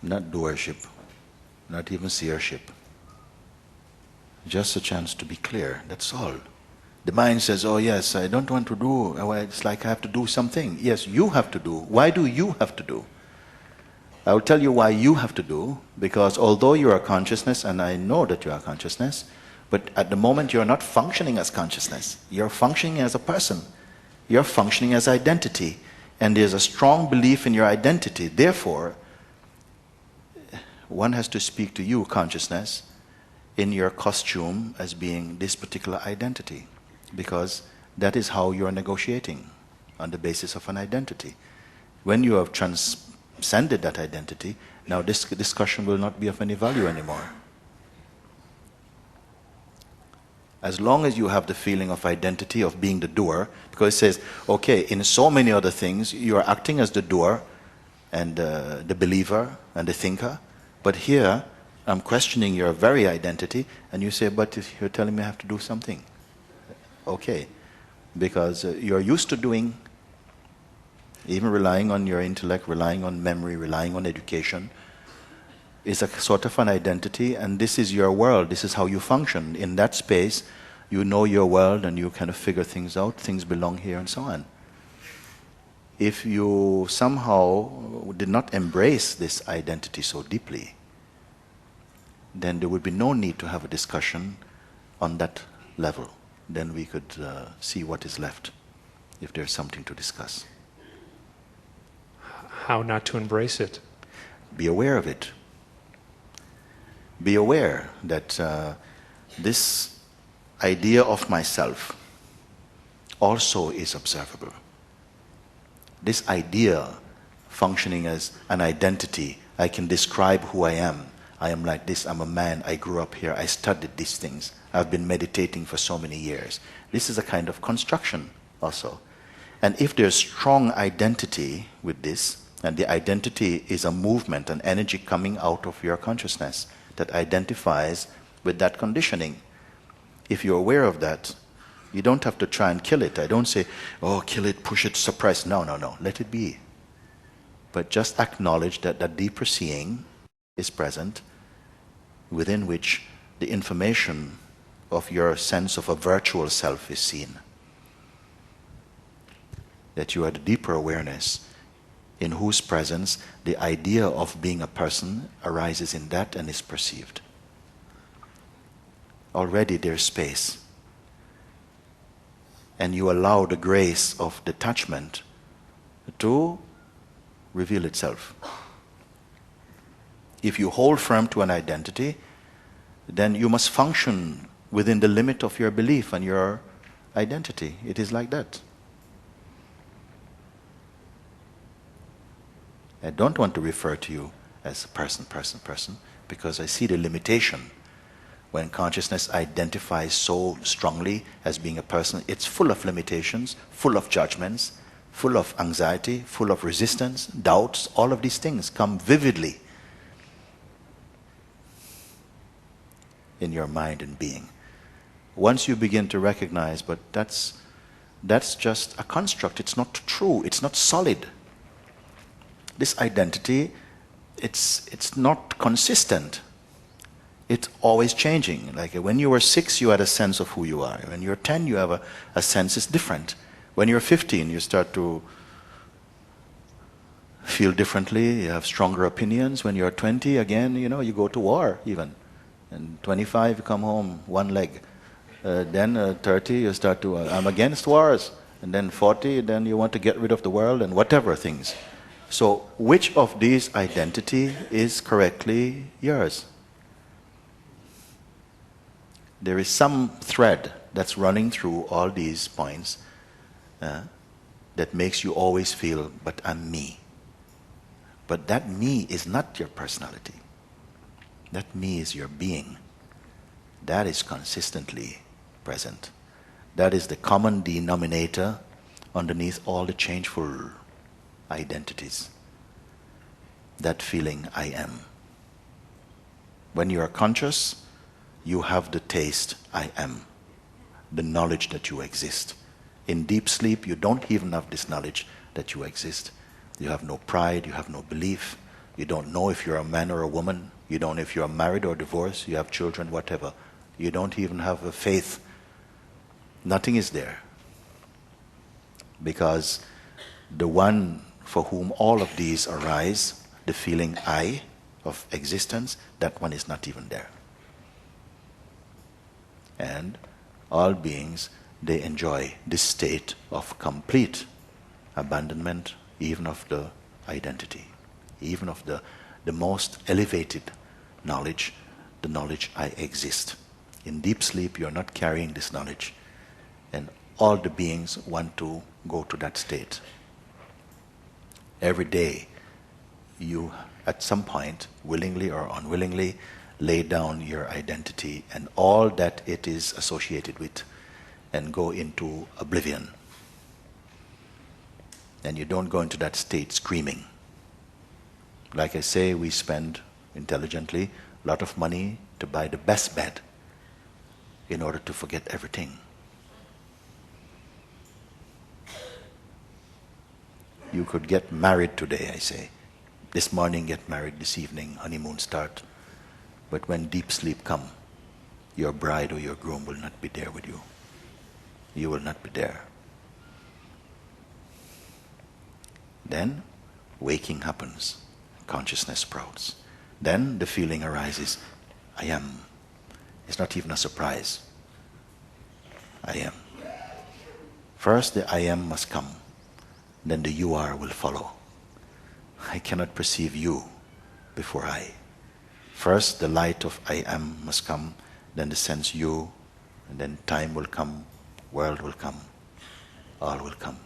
not doership, not even seership. Just a chance to be clear, that's all. The mind says, oh yes, I don't want to do, it's like I have to do something. Yes, you have to do. Why do you have to do? I will tell you why you have to do, because although you are consciousness, and I know that you are consciousness, but at the moment you are not functioning as consciousness. You're functioning as a person. You're functioning as identity. And there's a strong belief in your identity. Therefore, one has to speak to you, consciousness, in your costume as being this particular identity. Because that is how you are negotiating, on the basis of an identity. When you have transcended that identity, now this discussion will not be of any value anymore. As long as you have the feeling of identity, of being the doer, because it says, okay, in so many other things, you are acting as the doer, and the believer, and the thinker, but here, I'm questioning your very identity, and you say, but you're telling me I have to do something. Okay, because you're used to doing, even relying on your intellect, relying on memory, relying on education, is a sort of an identity, and this is your world, this is how you function. In that space, you know your world and you kind of figure things out, things belong here and so on. If you somehow did not embrace this identity so deeply, then there would be no need to have a discussion on that level. Then we could see what is left, if there's something to discuss. How not to embrace it? Be aware of it. Be aware that this idea of myself also is observable. This idea functioning as an identity, I can describe who I am. I am like this, I'm a man, I grew up here, I studied these things, I've been meditating for so many years. This is a kind of construction also. And if there's strong identity with this, and the identity is a movement, an energy coming out of your consciousness that identifies with that conditioning. If you're aware of that, you don't have to try and kill it. I don't say, oh, kill it, push it, suppress. No, let it be. But just acknowledge that that deeper seeing is present, within which the information of your sense of a virtual self is seen. That you are the deeper awareness in whose presence the idea of being a person arises in that and is perceived. Already there's space. And you allow the grace of detachment to reveal itself. If you hold firm to an identity, then you must function within the limit of your belief and your identity. It is like that. I don't want to refer to you as a person, because I see the limitation. When consciousness identifies so strongly as being a person, it's full of limitations, full of judgments, full of anxiety, full of resistance, doubts. All of these things come vividly in your mind and being. Once you begin to recognize, but that's just a construct, it's not true, it's not solid. This identity, it's not consistent. It's always changing. Like when you were 6, you had a sense of who you are. When you're 10, you have a sense is different. When you're 15, you start to feel differently, you have stronger opinions. When you're 20, again, you go to war even. And 25, you come home, one leg. Then 30, you start to, I'm against wars. And then 40, then you want to get rid of the world and whatever things. So which of these identity is correctly yours? There is some thread that's running through all these points that makes you always feel, but I'm me. But that me is not your personality. That me is your being. That is consistently present. That is the common denominator underneath all the changeful identities. That feeling, I am. When you are conscious, you have the taste, I am. The knowledge that you exist. In deep sleep, you don't even have this knowledge that you exist. You have no pride, you have no belief. You don't know if you're a man or a woman. You don't know if you're married or divorced. You have children, whatever. You don't even have a faith. Nothing is there. Because the one for whom all of these arise, the feeling I of existence, that one is not even there. And all beings, they enjoy this state of complete abandonment, even of the identity, even of the most elevated knowledge, the knowledge I exist. In deep sleep, you're not carrying this knowledge. And all the beings want to go to that state. Every day, you, at some point, willingly or unwillingly, lay down your identity and all that it is associated with and go into oblivion. And you don't go into that state screaming. Like I say, we spend intelligently a lot of money to buy the best bed in order to forget everything. You could get married today, I say. This morning get married, this evening honeymoon start. But when deep sleep come, your bride or your groom will not be there with you. You will not be there. Then waking happens, consciousness sprouts. Then the feeling arises, I am. It's not even a surprise. I am. First the I am must come, then the you are will follow. I cannot perceive you before I. First the light of I am must come, then the sense you, and then time will come, world will come, all will come.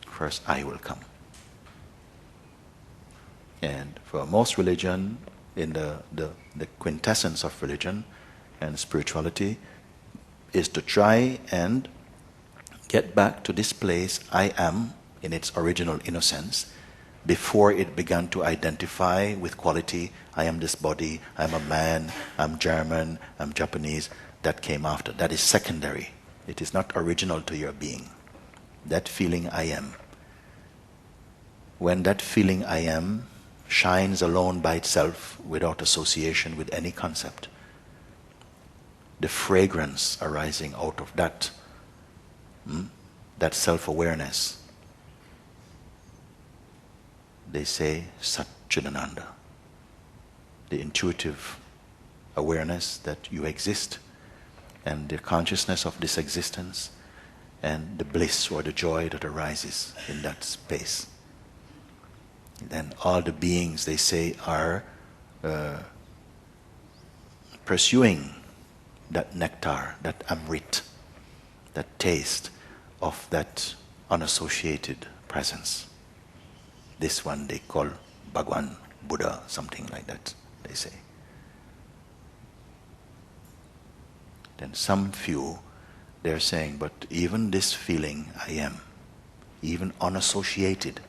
First I will come. And for most religion, in the quintessence of religion and spirituality, is to try and get back to this place I am in its original innocence, before it began to identify with quality. I am this body, I'm a man, I'm German, I'm Japanese. That came after. That is secondary. It is not original to your being. That feeling I am. When that feeling I am shines alone by itself without association with any concept, the fragrance arising out of that, that self-awareness, they say Satchidananda, the intuitive awareness that you exist, and the consciousness of this existence, and the bliss or the joy that arises in that space. Then all the beings, they say, are pursuing that nectar, that amrit, that taste of that unassociated presence. This one they call Bhagwan, Buddha, something like that, they say. Then some few, they're saying, but even this feeling I am, even unassociated,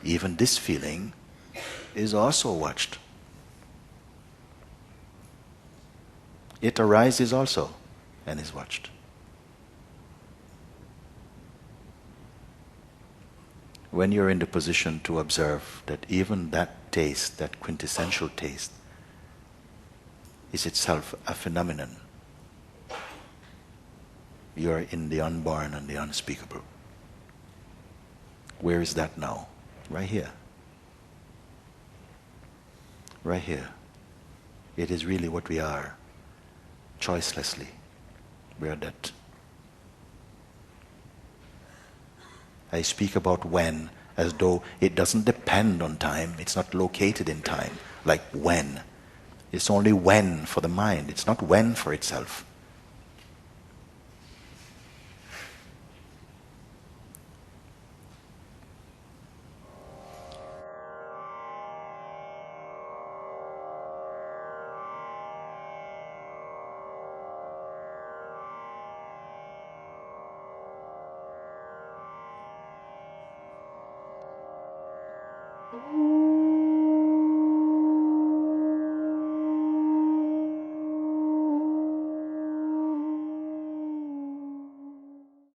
even this feeling is also watched. It arises also and is watched. When you're in the position to observe that even that taste, that quintessential taste, is itself a phenomenon, you're in the unborn and the unspeakable. Where is that now? Right here. Right here. It is really what we are, choicelessly. We are that. I speak about when as though it doesn't depend on time, it's not located in time, like when. It's only when for the mind, it's not when for itself.